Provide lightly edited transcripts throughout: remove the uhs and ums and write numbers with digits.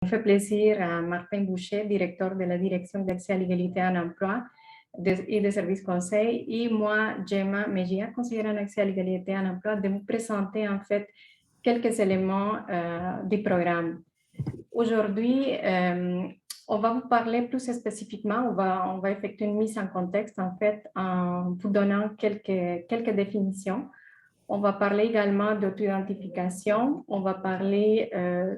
fait plaisir à Martin Boucher, directeur de la Direction d'accès à l'égalité en emploi et des services conseils, et moi, Gemma Mejia, conseillère en accès à l'égalité en emploi, de vous présenter en fait quelques éléments du programme. Aujourd'hui, on va vous parler plus spécifiquement, on va effectuer une mise en contexte en fait en vous donnant quelques définitions. On va parler également d'auto-identification, on va parler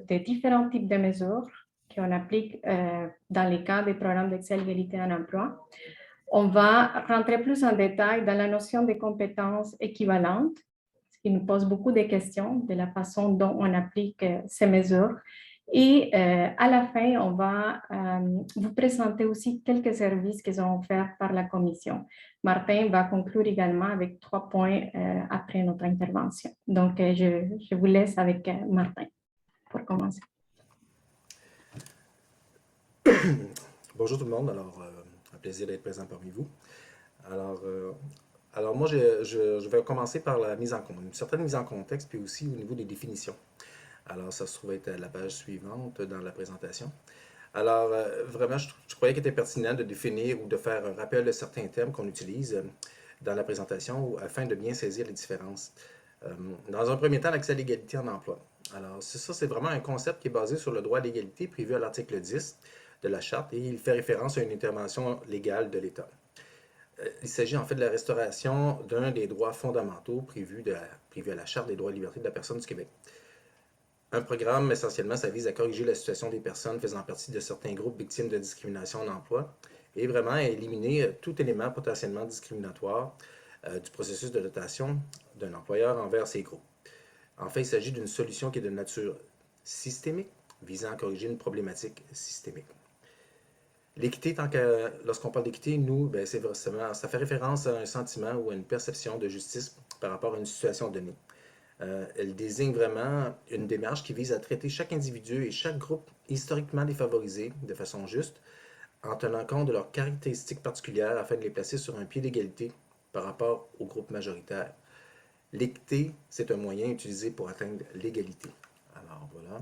des différents types de mesures qu'on applique dans les cas des programmes d'accès à l'égalité en emploi. On va rentrer plus en détail dans la notion des compétences équivalentes, ce qui nous pose beaucoup de questions de la façon dont on applique ces mesures. Et à la fin, on va vous présenter aussi quelques services qui sont offerts par la Commission. Martin va conclure également avec 3 points après notre intervention. Donc, je vous laisse avec Martin pour commencer. Bonjour tout le monde. Alors, un plaisir d'être présent parmi vous. Alors moi, je vais commencer par une certaine mise en contexte, puis aussi au niveau des définitions. Alors, ça se trouve être à la page suivante dans la présentation. Alors, vraiment, je croyais qu'il était pertinent de définir ou de faire un rappel de certains termes qu'on utilise dans la présentation afin de bien saisir les différences. Dans un premier temps, l'accès à l'égalité en emploi. Alors, c'est vraiment un concept qui est basé sur le droit à l'égalité prévu à l'article 10 de la Charte et il fait référence à une intervention légale de l'État. Il s'agit en fait de la restauration d'un des droits fondamentaux prévus à la Charte des droits et libertés de la personne du Québec. Un programme, essentiellement, ça vise à corriger la situation des personnes faisant partie de certains groupes victimes de discrimination en emploi et vraiment à éliminer tout élément potentiellement discriminatoire du processus de dotation d'un employeur envers ces groupes. En fait, il s'agit d'une solution qui est de nature systémique, visant à corriger une problématique systémique. L'équité, lorsqu'on parle d'équité, ça fait référence à un sentiment ou à une perception de justice par rapport à une situation donnée. Elle désigne vraiment une démarche qui vise à traiter chaque individu et chaque groupe historiquement défavorisé de façon juste, en tenant compte de leurs caractéristiques particulières afin de les placer sur un pied d'égalité par rapport au groupe majoritaire. L'équité, c'est un moyen utilisé pour atteindre l'égalité. Alors voilà.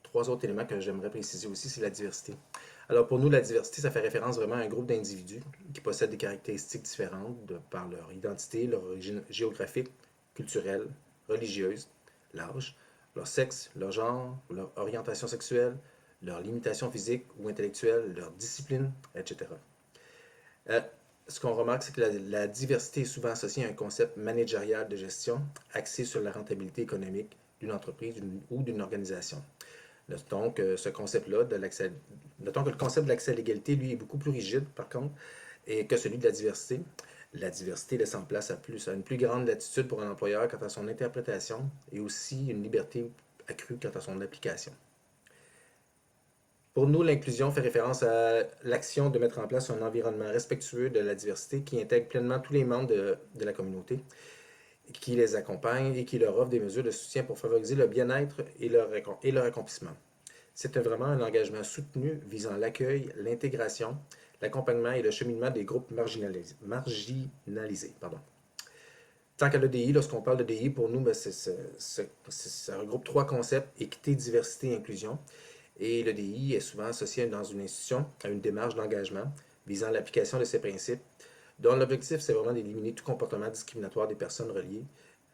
Trois autres éléments que j'aimerais préciser aussi, c'est la diversité. Alors pour nous, la diversité, ça fait référence vraiment à un groupe d'individus qui possèdent des caractéristiques différentes par leur identité, leur origine géographique, culturelle, religieuse, l'âge, leur sexe, leur genre, leur orientation sexuelle, leurs limitations physiques ou intellectuelles, leur discipline, etc. Ce qu'on remarque, c'est que la diversité est souvent associée à un concept managérial de gestion axé sur la rentabilité économique d'une entreprise ou d'une organisation. Notons que le concept de l'accès à l'égalité, lui, est beaucoup plus rigide, par contre, et que celui de la diversité. La diversité laisse en place à une plus grande latitude pour un employeur quant à son interprétation et aussi une liberté accrue quant à son application. Pour nous, l'inclusion fait référence à l'action de mettre en place un environnement respectueux de la diversité qui intègre pleinement tous les membres de la communauté, qui les accompagne et qui leur offre des mesures de soutien pour favoriser le bien-être et leur accomplissement. C'est vraiment un engagement soutenu visant l'accueil, l'intégration, l'accompagnement et le cheminement des groupes marginalisés. Tant qu'à l'EDI, lorsqu'on parle d'EDI, pour nous, ça regroupe 3 concepts: équité, diversité et inclusion. Et l'EDI est souvent associé dans une institution à une démarche d'engagement visant l'application de ces principes, dont l'objectif, c'est vraiment d'éliminer tout comportement discriminatoire des personnes reliées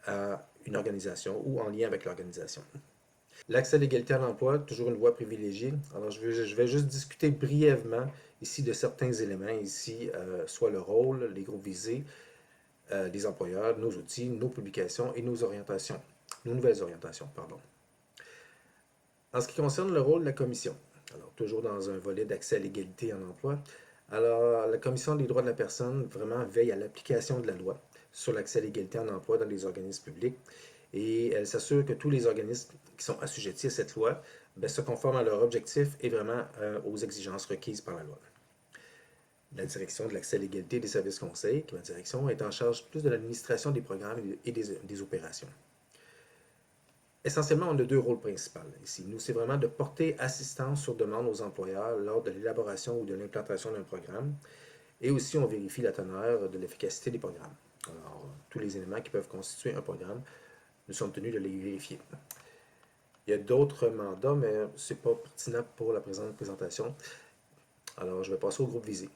à une organisation ou en lien avec l'organisation. L'accès à l'égalité à l'emploi, toujours une voie privilégiée. Alors, je vais juste discuter brièvement ici de certains éléments, ici, soit le rôle, les groupes visés, les employeurs, nos outils, nos publications et nos nouvelles orientations. En ce qui concerne le rôle de la Commission, alors toujours dans un volet d'accès à l'égalité en emploi, alors la Commission des droits de la personne vraiment veille à l'application de la loi sur l'accès à l'égalité en emploi dans les organismes publics et elle s'assure que tous les organismes qui sont assujettis à cette loi se conforment à leur objectif et vraiment aux exigences requises par la loi. La direction de l'accès à l'égalité des services conseils, qui est ma direction, est en charge plus de l'administration des programmes et des opérations. Essentiellement, on a 2 rôles principaux ici. Nous, c'est vraiment de porter assistance sur demande aux employeurs lors de l'élaboration ou de l'implantation d'un programme. Et aussi, on vérifie la teneur de l'efficacité des programmes. Alors, tous les éléments qui peuvent constituer un programme, nous sommes tenus de les vérifier. Il y a d'autres mandats, mais ce n'est pas pertinent pour la présente présentation. Alors, je vais passer au groupe visé.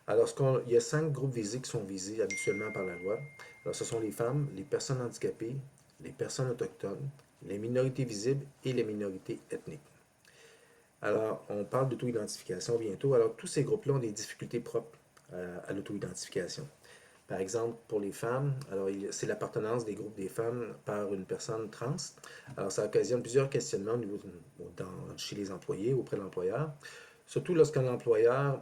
Alors, il y a 5 groupes visés qui sont visés habituellement par la loi. Alors, ce sont les femmes, les personnes handicapées, les personnes autochtones, les minorités visibles et les minorités ethniques. Alors, on parle d'auto-identification bientôt. Alors, tous ces groupes-là ont des difficultés propres à l'auto-identification. Par exemple, pour les femmes, alors c'est l'appartenance des groupes des femmes par une personne trans. Alors, ça occasionne plusieurs questionnements chez les employés, auprès de l'employeur. Surtout lorsqu'un employeur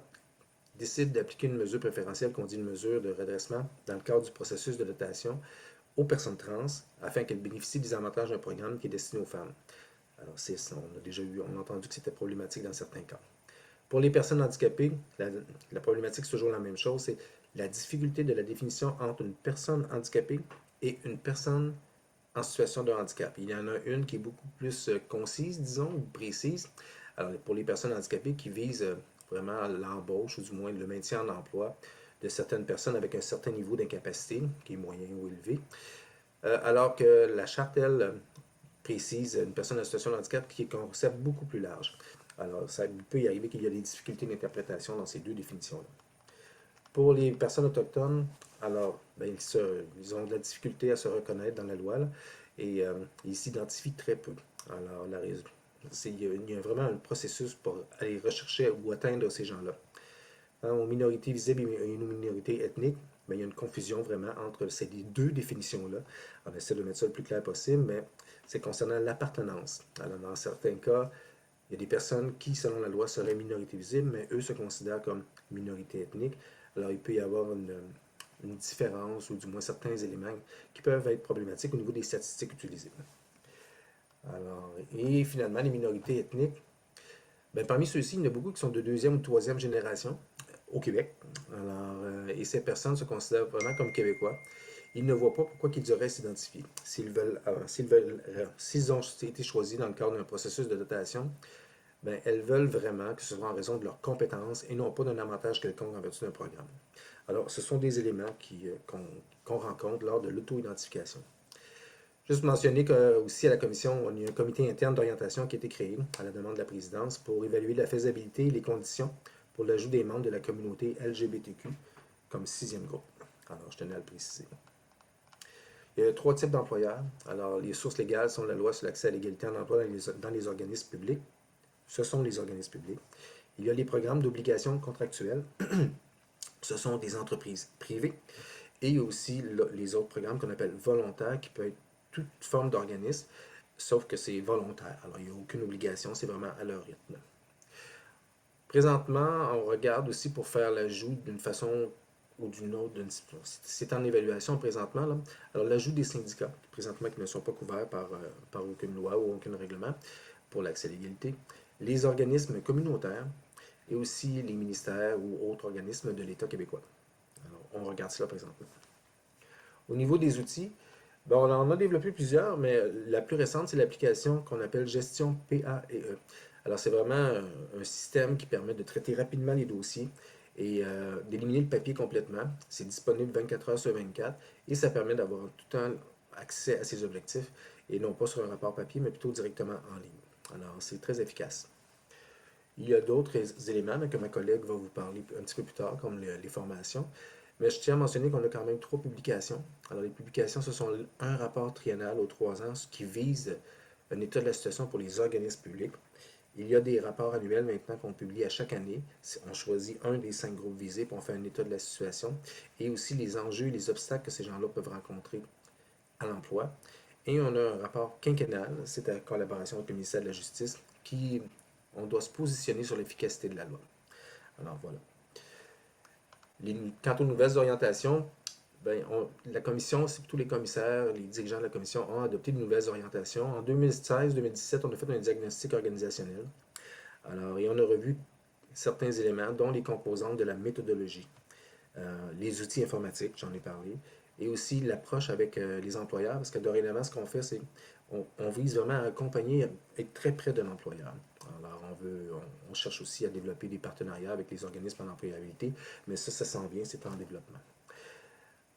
décide d'appliquer une mesure préférentielle, qu'on dit une mesure de redressement, dans le cadre du processus de dotation aux personnes trans, afin qu'elles bénéficient des avantages d'un programme qui est destiné aux femmes. Alors, on a entendu que c'était problématique dans certains cas. Pour les personnes handicapées, la problématique, c'est toujours la même chose, c'est la difficulté de la définition entre une personne handicapée et une personne en situation de handicap. Il y en a une qui est beaucoup plus concise, disons, ou précise. Alors, pour les personnes handicapées qui visent vraiment l'embauche ou du moins le maintien en emploi de certaines personnes avec un certain niveau d'incapacité, qui est moyen ou élevé, alors que la charte, elle, précise une personne en situation de handicap qui est un concept beaucoup plus large. Alors, ça peut y arriver qu'il y a des difficultés d'interprétation dans ces deux définitions-là. Pour les personnes autochtones, alors, ils ont de la difficulté à se reconnaître dans la loi là, et ils s'identifient très peu. Alors, il y a vraiment un processus pour aller rechercher ou atteindre ces gens-là. Aux minorités visibles et aux minorités ethniques, il y a une confusion vraiment entre ces deux définitions-là. On essaie de mettre ça le plus clair possible, mais c'est concernant l'appartenance. Alors, dans certains cas, il y a des personnes qui, selon la loi, seraient minorités visibles, mais eux se considèrent comme minorités ethniques. Alors, il peut y avoir une différence, ou du moins certains éléments qui peuvent être problématiques au niveau des statistiques utilisées. Alors, et finalement, les minorités ethniques, parmi ceux-ci, il y en a beaucoup qui sont de deuxième ou troisième génération au Québec. Alors, et ces personnes se considèrent vraiment comme Québécois. Ils ne voient pas pourquoi ils devraient s'identifier. S'ils ont été choisis dans le cadre d'un processus de dotation, elles veulent vraiment que ce soit en raison de leurs compétences et non pas d'un avantage quelconque en vertu d'un programme. Alors, ce sont des éléments qu'on rencontre lors de l'auto-identification. Juste mentionner qu'aussi à la commission, il y a un comité interne d'orientation qui a été créé à la demande de la présidence pour évaluer la faisabilité et les conditions pour l'ajout des membres de la communauté LGBTQ comme 6e groupe. Alors, je tenais à le préciser. Il y a 3 types d'employeurs. Alors, les sources légales sont la loi sur l'accès à l'égalité en emploi dans les organismes publics. Ce sont les organismes publics. Il y a les programmes d'obligations contractuelles. Ce sont des entreprises privées. Et il y a aussi les autres programmes qu'on appelle volontaires, qui peuvent être toute forme d'organisme, sauf que c'est volontaire. Alors, il n'y a aucune obligation, c'est vraiment à leur rythme. Présentement, on regarde aussi pour faire l'ajout d'une façon ou d'une autre, c'est en évaluation présentement. Là. Alors, l'ajout des syndicats, présentement qui ne sont pas couverts par aucune loi ou aucun règlement pour l'accès à l'égalité, les organismes communautaires et aussi les ministères ou autres organismes de l'État québécois. Alors, on regarde cela présentement. Au niveau des outils, on en a développé plusieurs, mais la plus récente, c'est l'application qu'on appelle Gestion PAE. Alors, c'est vraiment un système qui permet de traiter rapidement les dossiers et d'éliminer le papier complètement. C'est disponible 24 heures sur 24 et ça permet d'avoir tout le temps accès à ses objectifs et non pas sur un rapport papier, mais plutôt directement en ligne. Alors, c'est très efficace. Il y a d'autres éléments que ma collègue va vous parler un petit peu plus tard, comme les formations. Mais je tiens à mentionner qu'on a quand même 3 publications. Alors, les publications, ce sont un rapport triennal aux 3 ans, ce qui vise un état de la situation pour les organismes publics. Il y a des rapports annuels maintenant qu'on publie à chaque année. On choisit un des 5 groupes visés pour faire un état de la situation et aussi les enjeux et les obstacles que ces gens-là peuvent rencontrer à l'emploi. Et on a un rapport quinquennal, c'est en collaboration avec le ministère de la Justice, qui on doit se positionner sur l'efficacité de la loi. Alors voilà. Quant aux nouvelles orientations, la commission, c'est tous les commissaires, les dirigeants de la commission ont adopté de nouvelles orientations. En 2016-2017, on a fait un diagnostic organisationnel. Alors, et on a revu certains éléments, dont les composantes de la méthodologie, les outils informatiques, j'en ai parlé, et aussi l'approche avec les employeurs, parce que dorénavant, ce qu'on fait, c'est on vise vraiment à accompagner, être très près de l'employeur. Alors, on cherche aussi à développer des partenariats avec les organismes en employabilité, mais ça s'en vient, c'est en développement.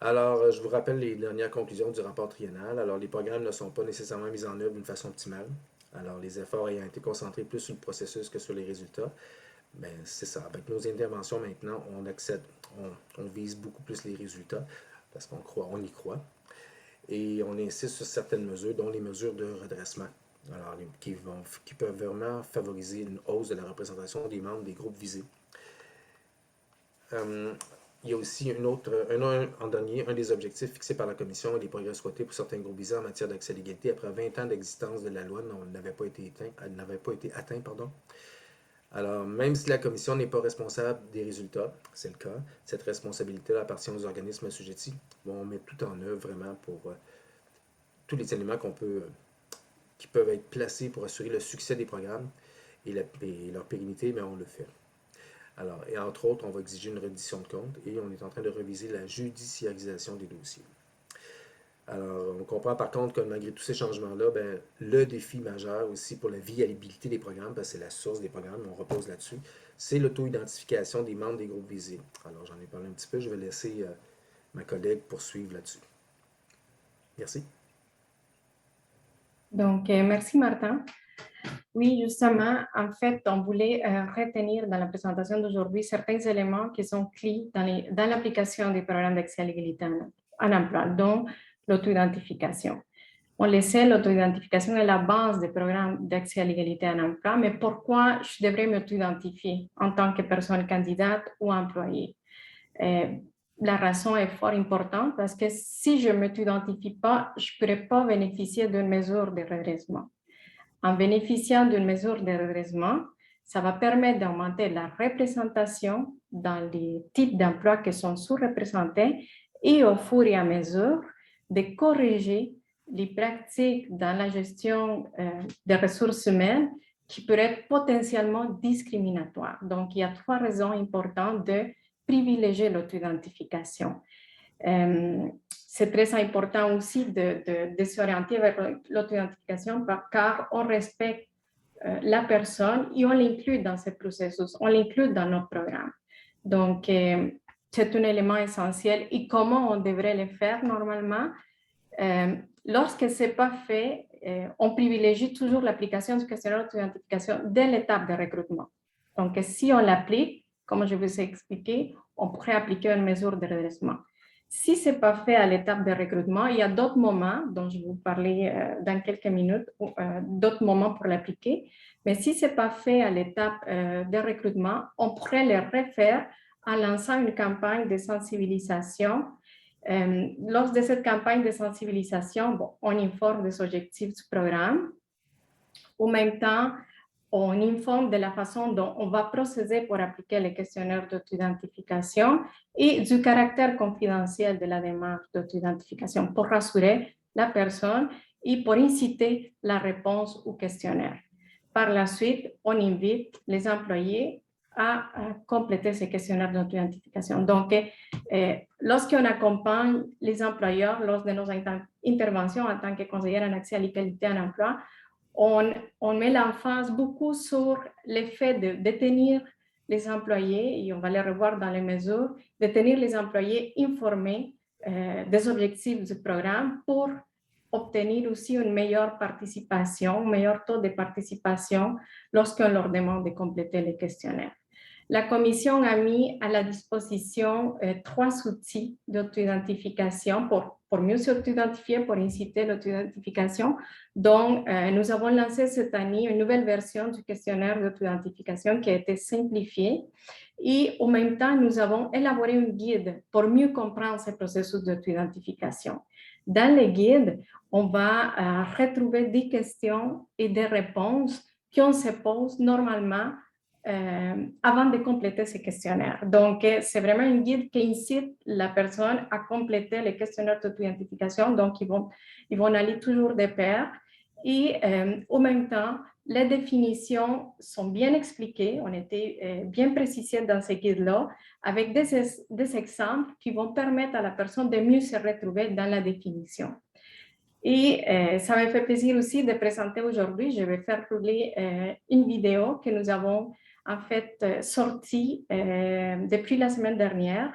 Alors, je vous rappelle les dernières conclusions du rapport triennal. Alors, les programmes ne sont pas nécessairement mis en œuvre d'une façon optimale. Alors, les efforts ayant été concentrés plus sur le processus que sur les résultats, ben, c'est ça. Avec nos interventions maintenant, on vise beaucoup plus les résultats parce on y croit. Et on insiste sur certaines mesures, dont les mesures de redressement. Alors, qui peuvent vraiment favoriser une hausse de la représentation des membres des groupes visés. Il y a aussi en dernier, un des objectifs fixés par la Commission et les progrès souhaités pour certains groupes visés en matière d'accès à l'égalité après 20 ans d'existence de la loi n'avait pas été atteint. Alors, même si la Commission n'est pas responsable des résultats, c'est le cas, cette responsabilité appartient aux organismes assujettis. Bon, on met tout en œuvre vraiment pour tous les éléments qui peuvent être placés pour assurer le succès des programmes et leur pérennité, mais on le fait. Alors, et entre autres, on va exiger une reddition de comptes et on est en train de réviser la judiciarisation des dossiers. Alors, on comprend par contre que malgré tous ces changements-là, ben, le défi majeur aussi pour la viabilité des programmes, parce que c'est la source des programmes, on repose là-dessus, c'est l'auto-identification des membres des groupes visés. Alors, j'en ai parlé un petit peu, je vais laisser ma collègue poursuivre là-dessus. Merci. Donc, merci Martin. Oui, justement, en fait, on voulait retenir dans la présentation d'aujourd'hui certains éléments qui sont clés dans l'application des programmes d'accès à l'égalité en emploi, dont l'auto-identification. On le sait, l'auto-identification est la base des programmes d'accès à l'égalité en emploi, mais pourquoi je devrais m'auto-identifier en tant que personne candidate ou employée? La raison est fort importante parce que si je ne m'auto-identifie pas, je ne pourrais pas bénéficier d'une mesure de redressement. En bénéficiant d'une mesure de redressement, ça va permettre d'augmenter la représentation dans les types d'emplois qui sont sous-représentés et au fur et à mesure de corriger les pratiques dans la gestion des ressources humaines qui pourraient être potentiellement discriminatoires. Donc, il y a 3 raisons importantes de privilégier l'auto-identification. C'est très important aussi de s'orienter vers l'auto-identification car on respecte la personne et on l'inclut dans ce processus, on l'inclut dans notre programme. Donc, c'est un élément essentiel. Et comment on devrait le faire normalement? Lorsque ce n'est pas fait, on privilégie toujours l'application du questionnaire d'auto-identification dès l'étape de recrutement. Donc, si on l'applique, comme je vous ai expliqué, on pourrait appliquer une mesure de redressement. Si ce n'est pas fait à l'étape de recrutement, il y a d'autres moments dont je vais vous parler dans quelques minutes, d'autres moments pour l'appliquer. Mais si ce n'est pas fait à l'étape de recrutement, on pourrait le refaire en lançant une campagne de sensibilisation. Lors de cette campagne de sensibilisation, on informe des objectifs du programme. En même temps, on informe de la façon dont on va procéder pour appliquer les questionnaires d'auto-identification et du caractère confidentiel de la démarche d'auto-identification pour rassurer la personne et pour inciter la réponse au questionnaire. Par la suite, on invite les employés à compléter ces questionnaires d'auto-identification. Donc, lorsqu'on accompagne les employeurs lors de nos interventions en tant que conseillère en accès à l'égalité en emploi, on met l'emphase beaucoup sur le fait de détenir les employés, et on va les revoir dans les mesures, de tenir les employés informés des objectifs du programme pour obtenir aussi une meilleure participation, un meilleur taux de participation lorsqu'on leur demande de compléter les questionnaires. La Commission a mis à la disposition 3 outils d'auto-identification pour mieux s'auto-identifier, pour inciter l'auto-identification. Donc, nous avons lancé cette année une nouvelle version du questionnaire d'auto-identification qui a été simplifiée. Et en même temps, nous avons élaboré un guide pour mieux comprendre ce processus d'auto-identification. Dans le guide, on va retrouver des questions et des réponses qu'on se pose normalement avant de compléter ces questionnaires. Donc, c'est vraiment un guide qui incite la personne à compléter les questionnaires d'auto-identification. Donc, ils vont aller toujours de pair. Et en même temps, les définitions sont bien expliquées, ont été bien précisées dans ce guide-là, avec des exemples qui vont permettre à la personne de mieux se retrouver dans la définition. Et ça me fait plaisir aussi de présenter aujourd'hui, je vais faire rouler une vidéo que nous avons en fait sortie depuis la semaine dernière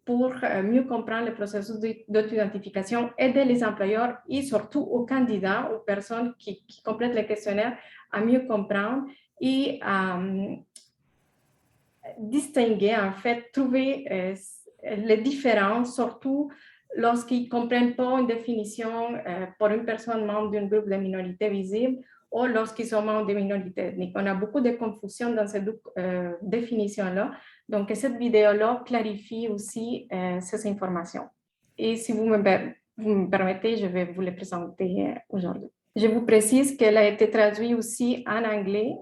pour mieux comprendre le processus d'auto-identification, aider les employeurs et surtout aux candidats, aux personnes qui complètent le questionnaire à mieux comprendre et à distinguer, en fait, trouver les différences, surtout lorsqu'ils ne comprennent pas une définition pour une personne membre d'un groupe de minorité visible ou lorsqu'ils sont membres de minorités ethniques. On a beaucoup de confusion dans ces deux définitions-là. Donc, cette vidéo-là clarifie aussi ces informations. Et si vous me permettez, je vais vous les présenter aujourd'hui. Je vous précise qu'elle a été traduite aussi en anglais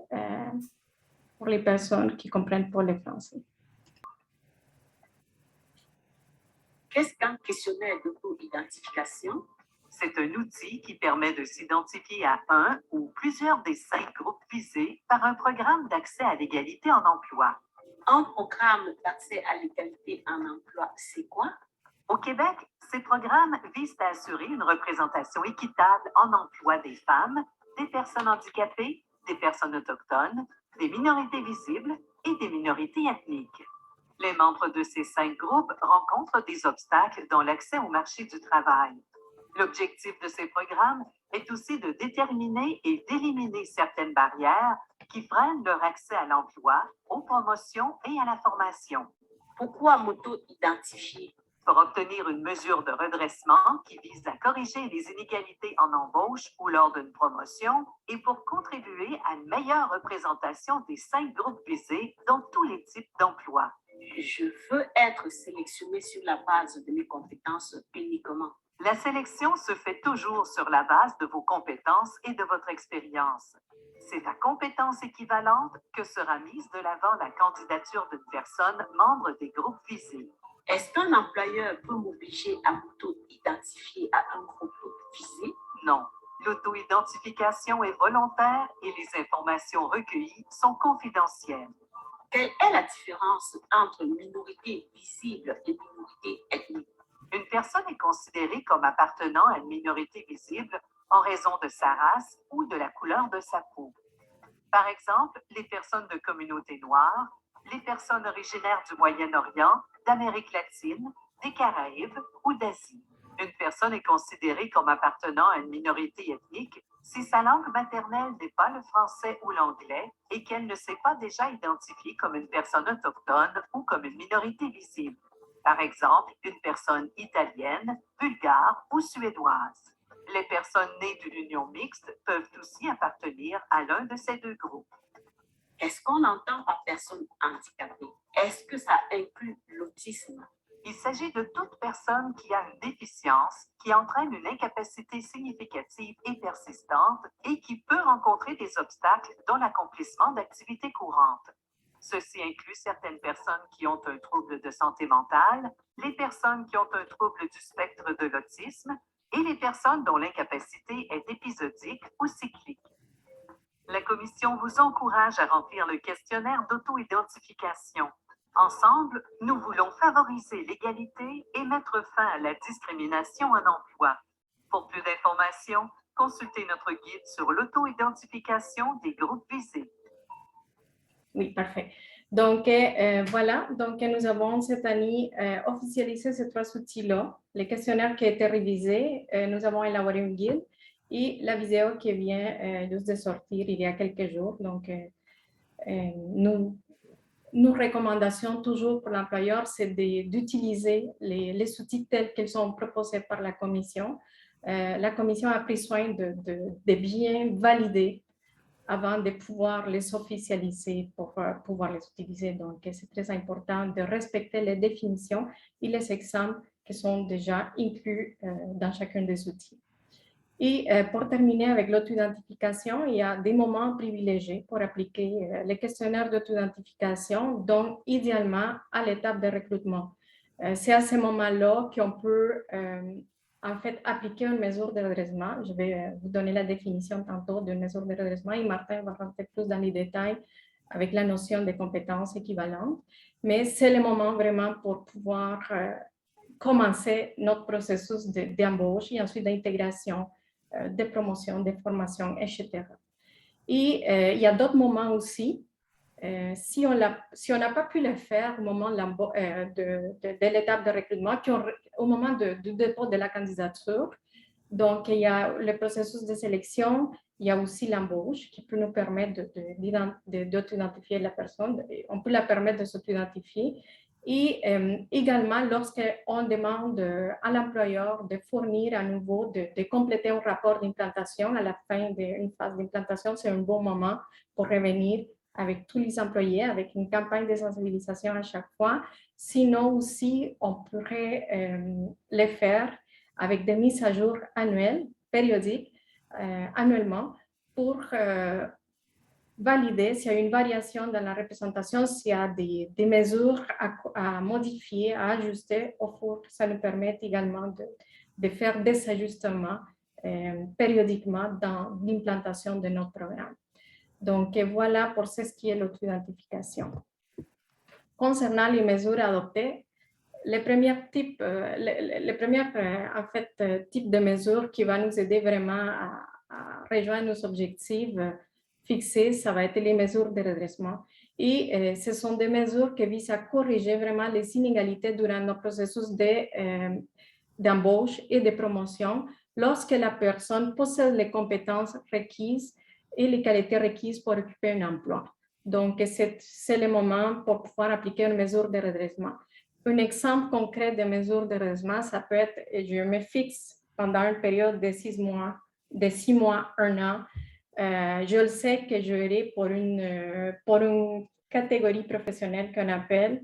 pour les personnes qui ne comprennent pas le français. Qu'est-ce qu'un questionnaire d'auto-identification? C'est un outil qui permet de s'identifier à un ou plusieurs des 5 groupes visés par un programme d'accès à l'égalité en emploi. Un programme d'accès à l'égalité en emploi, c'est quoi? Au Québec, ces programmes visent à assurer une représentation équitable en emploi des femmes, des personnes handicapées, des personnes autochtones, des minorités visibles et des minorités ethniques. Les membres de ces 5 groupes rencontrent des obstacles dans l'accès au marché du travail. L'objectif de ces programmes est aussi de déterminer et d'éliminer certaines barrières qui freinent leur accès à l'emploi, aux promotions et à la formation. Pourquoi m'auto-identifier? Pour obtenir une mesure de redressement qui vise à corriger les inégalités en embauche ou lors d'une promotion et pour contribuer à une meilleure représentation des 5 groupes visés dans tous les types d'emplois. Je veux être sélectionné sur la base de mes compétences uniquement. La sélection se fait toujours sur la base de vos compétences et de votre expérience. C'est à compétences équivalentes que sera mise de l'avant la candidature d'une personne membre des groupes visés. Est-ce qu'un employeur peut m'obliger à m'auto-identifier à un groupe visé? Non. L'auto-identification est volontaire et les informations recueillies sont confidentielles. Quelle est la différence entre minorité visible et minorité ethnique? Une personne est considérée comme appartenant à une minorité visible en raison de sa race ou de la couleur de sa peau. Par exemple, les personnes de communauté noire, les personnes originaires du Moyen-Orient, d'Amérique latine, des Caraïbes ou d'Asie. Une personne est considérée comme appartenant à une minorité ethnique si sa langue maternelle n'est pas le français ou l'anglais et qu'elle ne s'est pas déjà identifiée comme une personne autochtone ou comme une minorité visible. Par exemple, une personne italienne, bulgare ou suédoise. Les personnes nées d'une union mixte peuvent aussi appartenir à l'un de ces 2 groupes. Qu'est-ce qu'on entend par personne handicapée? Est-ce que ça inclut l'autisme? Il s'agit de toute personne qui a une déficience qui entraîne une incapacité significative et persistante et qui peut rencontrer des obstacles dans l'accomplissement d'activités courantes. Ceci inclut certaines personnes qui ont un trouble de santé mentale, les personnes qui ont un trouble du spectre de l'autisme et les personnes dont l'incapacité est épisodique ou cyclique. La Commission vous encourage à remplir le questionnaire d'auto-identification. Ensemble, nous voulons favoriser l'égalité et mettre fin à la discrimination en emploi. Pour plus d'informations, consultez notre guide sur l'auto-identification des groupes visés. Oui, parfait. Donc, voilà, donc nous avons cette année officialisé ces 3 outils-là. Le questionnaire qui a été révisé, nous avons élaboré un guide et la vidéo qui vient juste de sortir il y a quelques jours. Donc, nos recommandations toujours pour l'employeur, c'est d'utiliser les outils tels qu'ils sont proposés par la Commission. La Commission a pris soin de bien valider avant de pouvoir les officialiser pour pouvoir les utiliser. Donc, c'est très important de respecter les définitions et les exemples qui sont déjà inclus dans chacun des outils. Et pour terminer avec l'auto-identification, il y a des moments privilégiés pour appliquer les questionnaires d'auto-identification, donc idéalement à l'étape de recrutement. C'est à ce moment-là qu'on peut en fait appliquer une mesure de redressement. Je vais vous donner la définition tantôt d'une mesure de redressement et Martin va rentrer plus dans les détails avec la notion de compétences équivalentes. Mais c'est le moment vraiment pour pouvoir commencer notre processus d'embauche et ensuite d'intégration, de promotion, de formation, etc. Et il y a d'autres moments aussi Si on n'a pas pu le faire au moment de l'étape de recrutement, au moment du dépôt de la candidature, donc il y a le processus de sélection, il y a aussi l'embauche qui peut nous permettre d'auto-identifier la personne. On peut la permettre de s'auto-identifier. Et également, lorsqu'on demande à l'employeur de fournir à nouveau, de compléter un rapport d'implantation à la fin d'une phase d'implantation, c'est un bon moment pour revenir avec tous les employés, avec une campagne de sensibilisation à chaque fois. Sinon aussi, on pourrait les faire avec des mises à jour annuelles, périodiques, annuellement, pour valider s'il y a une variation dans la représentation, s'il y a des mesures à modifier, à ajuster. Au fond, ça nous permet également de faire des ajustements périodiquement dans l'implantation de notre programme. Donc, voilà pour ce qui est l'auto-identification. Concernant les mesures adoptées, les premiers types de mesures qui vont nous aider vraiment à rejoindre nos objectifs fixés, ça va être les mesures de redressement. Et ce sont des mesures qui visent à corriger vraiment les inégalités durant nos processus d'embauche et de promotion lorsque la personne possède les compétences requises et les qualités requises pour occuper un emploi. Donc, c'est le moment pour pouvoir appliquer une mesure de redressement. Un exemple concret de mesure de redressement, ça peut être, je me fixe pendant une période de 6 mois, 1 an. Je le sais que j'aurai pour une catégorie professionnelle qu'on appelle,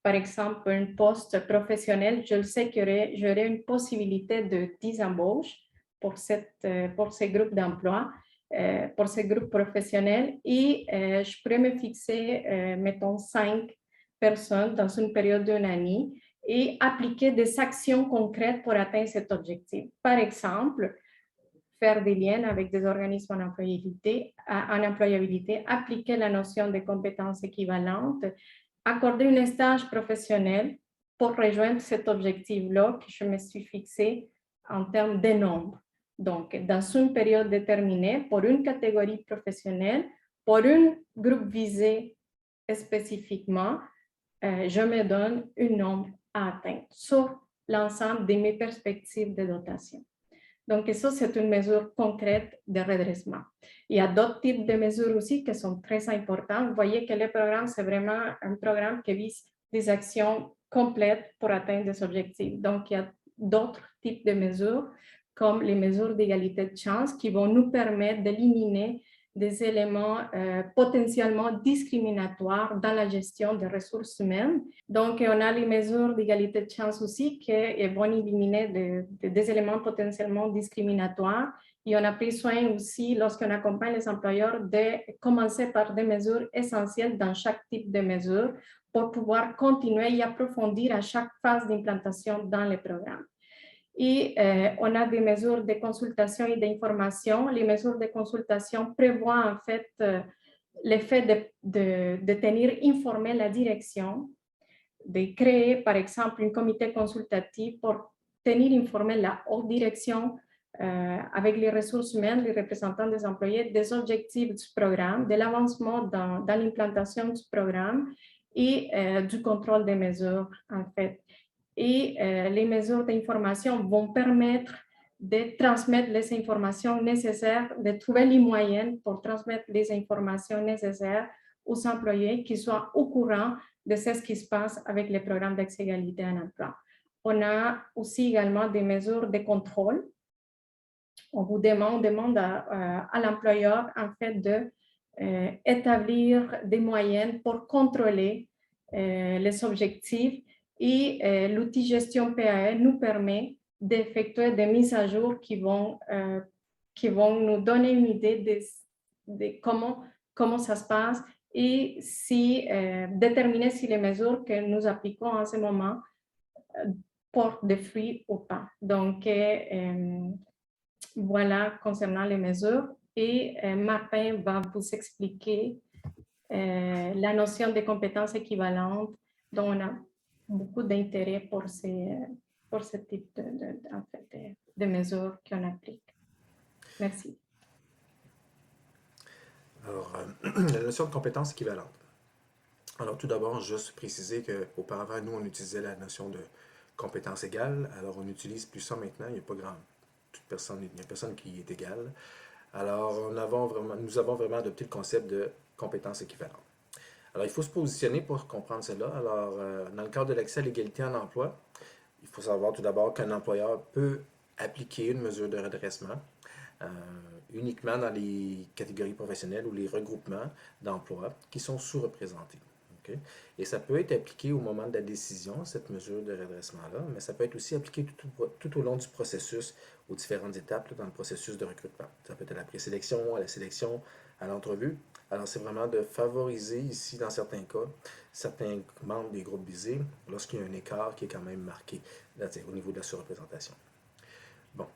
par exemple, un poste professionnel, je le sais que j'aurai une possibilité de 10 embauches pour ces groupes d'emploi. Pour ces groupes professionnels et je pourrais me fixer, mettons, 5 personnes dans une période d'une année et appliquer des actions concrètes pour atteindre cet objectif. Par exemple, faire des liens avec des organismes en employabilité, appliquer la notion de compétences équivalentes, accorder un stage professionnel pour rejoindre cet objectif-là que je me suis fixé en termes de nombre. Donc, dans une période déterminée, pour une catégorie professionnelle, pour un groupe visé spécifiquement, je me donne un nombre à atteindre sur l'ensemble de mes perspectives de dotation. Donc, ça, c'est une mesure concrète de redressement. Il y a d'autres types de mesures aussi qui sont très importantes. Vous voyez que le programme, c'est vraiment un programme qui vise des actions complètes pour atteindre des objectifs. Donc, il y a d'autres types de mesures comme les mesures d'égalité de chance qui vont nous permettre d'éliminer des éléments potentiellement discriminatoires dans la gestion des ressources humaines. Donc, on a les mesures d'égalité de chance aussi qui vont éliminer des éléments potentiellement discriminatoires. Et on a pris soin aussi, lorsqu'on accompagne les employeurs, de commencer par des mesures essentielles dans chaque type de mesure pour pouvoir continuer et approfondir à chaque phase d'implantation dans les programmes. Et on a des mesures de consultation et d'information. Les mesures de consultation prévoient en fait le fait de tenir informé la direction, de créer par exemple un comité consultatif pour tenir informé la haute direction avec les ressources humaines, les représentants des employés, des objectifs du programme, de l'avancement dans l'implantation du programme et du contrôle des mesures en fait. Et les mesures d'information vont permettre de transmettre les informations nécessaires, de trouver les moyens pour transmettre les informations nécessaires aux employés qui soient au courant de ce qui se passe avec les programmes d'accès égalité en emploi. On a aussi également des mesures de contrôle. On demande à l'employeur en fait d'établir des moyens pour contrôler les objectifs. Et l'outil gestion PAE nous permet d'effectuer des mises à jour qui vont nous donner une idée de comment ça se passe et déterminer si les mesures que nous appliquons en ce moment portent des fruits ou pas. Donc, voilà concernant les mesures. Et Martin va vous expliquer la notion de compétences équivalentes dont on a beaucoup d'intérêt pour ce type de mesures qu'on applique. Merci. Alors, la notion de compétence équivalente. Alors, tout d'abord, juste préciser qu'auparavant, nous, on utilisait la notion de compétence égale. Alors, on n'utilise plus ça maintenant. Il n'y a pas il n'y a personne qui est égal. Alors, nous avons vraiment adopté le concept de compétence équivalente. Alors, il faut se positionner pour comprendre cela. Alors, dans le cadre de l'accès à l'égalité en emploi, il faut savoir tout d'abord qu'un employeur peut appliquer une mesure de redressement euh, uniquement dans les catégories professionnelles ou les regroupements d'emplois qui sont sous-représentés. Okay? Et ça peut être appliqué au moment de la décision, cette mesure de redressement-là, mais ça peut être aussi appliqué tout au long du processus, aux différentes étapes là, dans le processus de recrutement. Ça peut être à la présélection, à la sélection, à l'entrevue. Alors, c'est vraiment de favoriser ici, dans certains cas, certains membres des groupes visés lorsqu'il y a un écart qui est quand même marqué là, au niveau de la surreprésentation. Bon.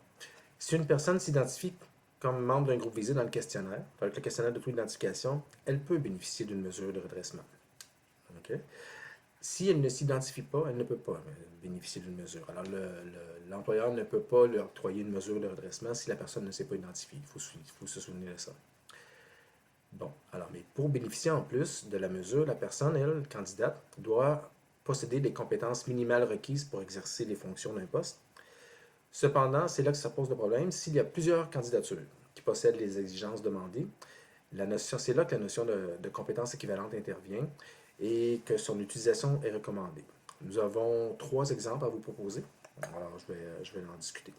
Si une personne s'identifie comme membre d'un groupe visé dans le questionnaire, avec le questionnaire d'auto-identification, elle peut bénéficier d'une mesure de redressement. Okay? Si elle ne s'identifie pas, elle ne peut pas bénéficier d'une mesure. Alors, l'employeur ne peut pas lui octroyer une mesure de redressement si la personne ne s'est pas identifiée. Il faut se souvenir de ça. Bon, alors, mais pour bénéficier en plus de la mesure, la personne, elle, candidate, doit posséder des compétences minimales requises pour exercer les fonctions d'un poste. Cependant, c'est là que ça pose le problème. S'il y a plusieurs candidatures qui possèdent les exigences demandées, c'est là que la notion de compétence équivalente intervient et que son utilisation est recommandée. Nous avons 3 exemples à vous proposer. Alors, je vais en discuter.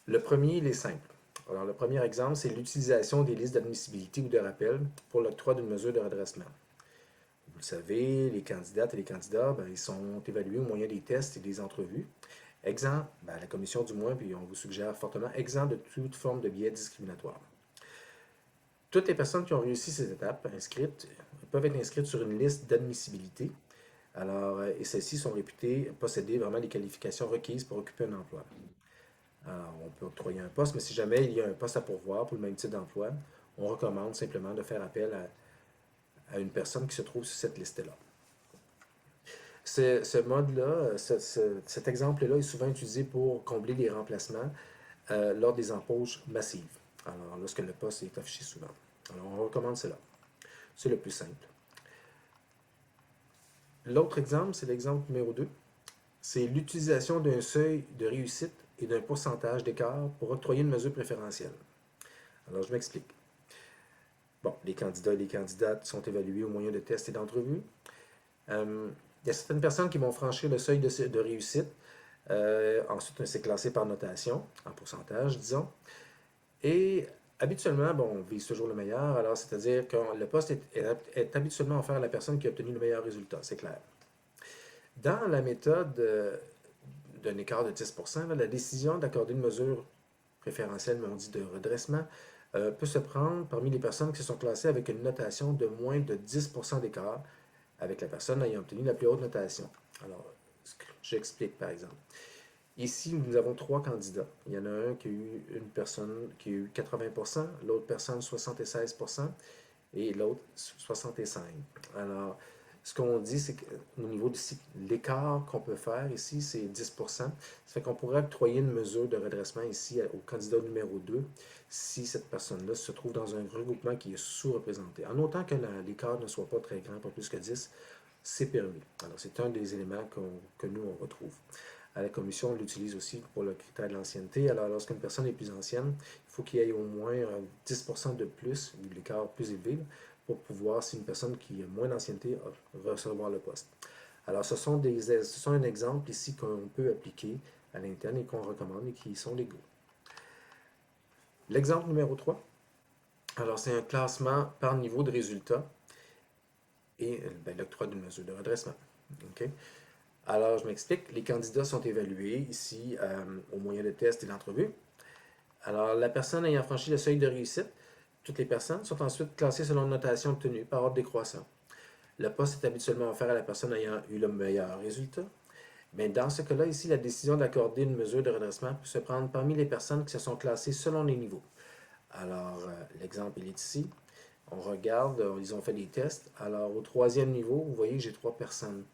Le premier, il est simple. Alors, le premier exemple, c'est l'utilisation des listes d'admissibilité ou de rappel pour l'octroi d'une mesure de redressement. Vous le savez, les candidates et les candidats, ils sont évalués au moyen des tests et des entrevues. Exempt, la commission du moins, puis on vous suggère fortement, exempt de toute forme de biais discriminatoire. Toutes les personnes qui ont réussi ces étapes inscrites peuvent être inscrites sur une liste d'admissibilité. Alors, et celles-ci sont réputées posséder vraiment les qualifications requises pour occuper un emploi. Alors, on peut octroyer un poste, mais si jamais il y a un poste à pourvoir pour le même type d'emploi, on recommande simplement de faire appel à une personne qui se trouve sur cette liste-là. Ce mode-là, cet exemple-là est souvent utilisé pour combler les remplacements lors des embauches massives. Alors, lorsque le poste est affiché souvent. Alors, on recommande cela. C'est le plus simple. L'autre exemple, c'est l'exemple numéro 2. C'est l'utilisation d'un seuil de réussite et d'un pourcentage d'écart pour octroyer une mesure préférentielle. Alors, je m'explique. Bon, les candidats et les candidates sont évalués au moyen de tests et d'entrevues. Il y a certaines personnes qui vont franchir le seuil de réussite. Ensuite, c'est classé par notation, en pourcentage, disons. Et habituellement, on vise toujours le meilleur. Alors, c'est-à-dire que le poste est habituellement offert à la personne qui a obtenu le meilleur résultat, c'est clair. Dans la méthode d'un écart de 10%, la décision d'accorder une mesure préférentielle, mais on dit de redressement, peut se prendre parmi les personnes qui se sont classées avec une notation de moins de 10% d'écart avec la personne ayant obtenu la plus haute notation. Alors, j'explique par exemple. Ici, nous avons 3 candidats. Il y en a un qui a eu une personne qui a eu 80%, l'autre personne 76% et l'autre 65%. Alors, ce qu'on dit, c'est qu'au niveau de l'écart qu'on peut faire ici, c'est 10%. Ça fait qu'on pourrait octroyer une mesure de redressement ici au candidat numéro 2 si cette personne-là se trouve dans un regroupement qui est sous-représenté. En autant que l'écart ne soit pas très grand, pas plus que 10, c'est permis. Alors, c'est un des éléments que nous, on retrouve. À la commission, on l'utilise aussi pour le critère de l'ancienneté. Alors, lorsqu'une personne est plus ancienne, il faut qu'il y ait au moins 10% de plus, ou l'écart plus élevé, pour pouvoir, si une personne qui a moins d'ancienneté, recevoir le poste. Alors, ce sont un exemple ici qu'on peut appliquer à l'interne et qu'on recommande et qui sont légaux. L'exemple numéro 3. Alors, c'est un classement par niveau de résultat et l'octroi d'une mesure de redressement. Okay? Alors, je m'explique. Les candidats sont évalués ici au moyen de tests et d'entrevues. Alors, la personne ayant franchi le seuil de réussite, toutes les personnes sont ensuite classées selon une notation obtenue par ordre décroissant. Le poste est habituellement offert à la personne ayant eu le meilleur résultat. Mais dans ce cas-là, ici, la décision d'accorder une mesure de redressement peut se prendre parmi les personnes qui se sont classées selon les niveaux. Alors, l'exemple, il est ici. On regarde, ils ont fait des tests. Alors, au 3e niveau, vous voyez que j'ai 3 personnes.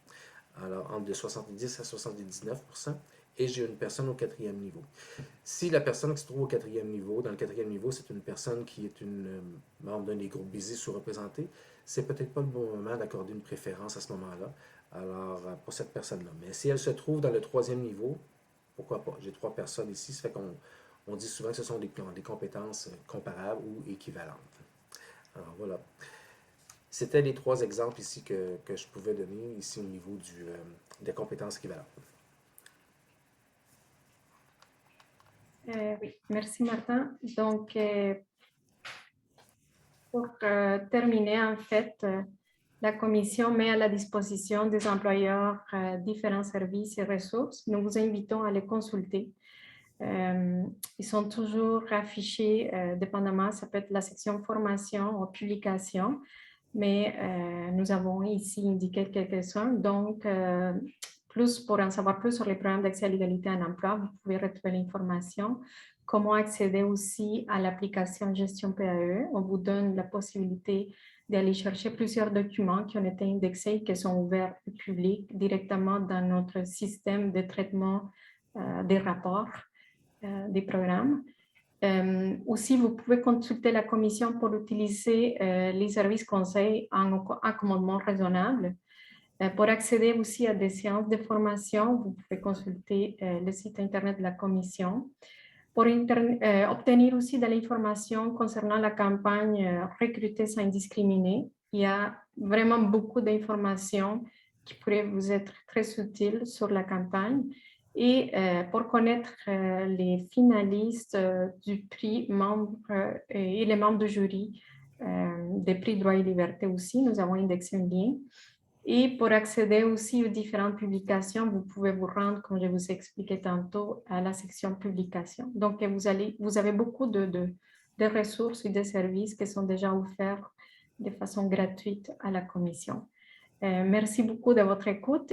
Alors, entre de 70 à 79%. et j'ai une personne au 4e niveau. Si la personne qui se trouve au 4e niveau, dans le 4e niveau, c'est une personne qui est une membre d'un des groupes busy sous-représentés, c'est peut-être pas le bon moment d'accorder une préférence à ce moment-là, alors pour cette personne-là. Mais si elle se trouve dans le 3e niveau, pourquoi pas? J'ai 3 personnes ici, ça fait qu'on dit souvent que ce sont des compétences comparables ou équivalentes. Alors voilà. C'était les 3 exemples ici que je pouvais donner ici au niveau des compétences équivalentes. Oui, merci Martin. Donc, pour terminer, en fait, la Commission met à la disposition des employeurs différents services et ressources. Nous vous invitons à les consulter. Ils sont toujours affichés dépendamment, ça peut être la section formation ou publication, mais nous avons ici indiqué quelques-uns. Donc, pour en savoir plus sur les programmes d'accès à l'égalité en emploi, vous pouvez retrouver l'information. Comment accéder aussi à l'application Gestion PAE. On vous donne la possibilité d'aller chercher plusieurs documents qui ont été indexés et qui sont ouverts au public directement dans notre système de traitement des rapports des programmes. Aussi, vous pouvez consulter la commission pour utiliser les services conseils en accommodement raisonnable. Pour accéder aussi à des séances de formation, vous pouvez consulter le site Internet de la commission. Pour obtenir aussi de l'information concernant la campagne Recruter sans discriminer, il y a vraiment beaucoup d'informations qui pourraient vous être très utiles sur la campagne. Et pour connaître les finalistes du prix membres et les membres du jury des prix droits et liberté aussi, nous avons indexé un lien. Et pour accéder aussi aux différentes publications, vous pouvez vous rendre, comme je vous ai expliqué tantôt, à la section publication. Donc, vous avez beaucoup de ressources et de services qui sont déjà offerts de façon gratuite à la Commission. Merci beaucoup de votre écoute.